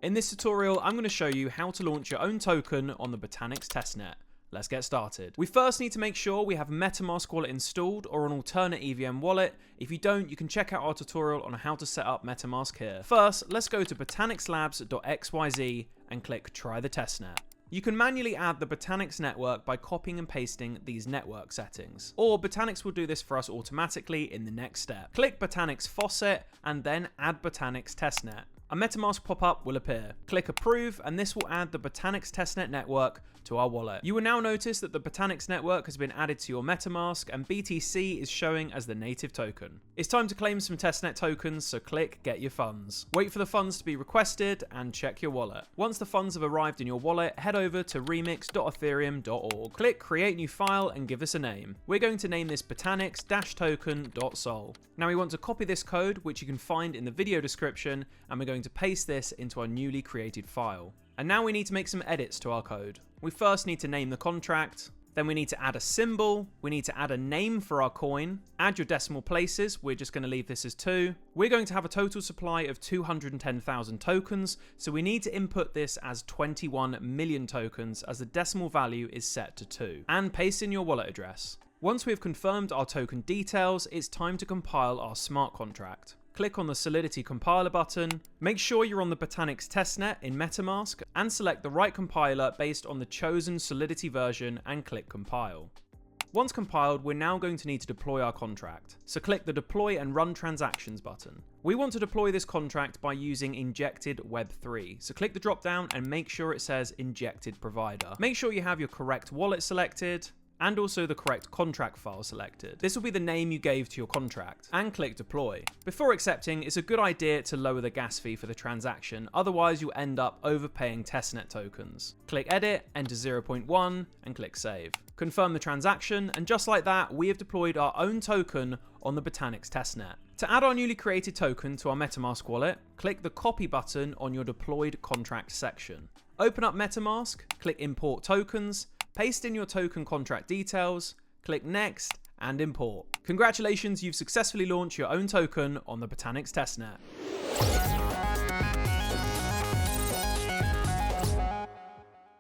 In this tutorial, I'm going to show you how to launch your own token on the Botanix Testnet. Let's get started. We first need to make sure we have MetaMask wallet installed or an alternate EVM wallet. If you don't, you can check out our tutorial on how to set up MetaMask here. First, let's go to botanixlabs.xyz and click Try the Testnet. You can manually add the Botanix network by copying and pasting these network settings, or Botanix will do this for us automatically in the next step. Click Botanix Faucet and then add Botanix Testnet. A MetaMask pop-up will appear. Click Approve and this will add the Botanix Testnet network to our wallet. You will now notice that the Botanix network has been added to your MetaMask and BTC is showing as the native token. It's time to claim some testnet tokens, so click Get Your Funds. Wait for the funds to be requested and check your wallet. Once the funds have arrived in your wallet, head over to remix.ethereum.org. Click Create New File and give this a name. We're going to name this botanix-token.sol. Now we want to copy this code, which you can find in the video description, and we're going to paste this into our newly created file. And now we need to make some edits to our code. We first need to name the contract, then we need to add a symbol, we need to add a name for our coin, add your decimal places, we're just going to leave this as 2. We're going to have a total supply of 210,000 tokens, so we need to input this as 21 million tokens as the decimal value is set to 2, and paste in your wallet address. Once we have confirmed our token details, it's time to compile our smart contract. Click on the Solidity Compiler button, make sure you're on the Botanix Testnet in MetaMask, and select the right compiler based on the chosen Solidity version and click Compile. Once compiled, we're now going to need to deploy our contract, so click the Deploy and Run Transactions button. We want to deploy this contract by using Injected Web3, so click the drop down and make sure it says Injected Provider. Make sure you have your correct wallet selected, and also the correct contract file selected. This will be the name you gave to your contract, and click Deploy. Before accepting, it's a good idea to lower the gas fee for the transaction, otherwise you'll end up overpaying testnet tokens. Click Edit, enter 0.1, and click Save. Confirm the transaction, and just like that, we have deployed our own token on the Botanix Testnet. To add our newly created token to our MetaMask wallet, click the Copy button on your deployed contract section. Open up MetaMask, click Import Tokens, paste in your token contract details, click Next, and import. Congratulations, you've successfully launched your own token on the Botanix Testnet.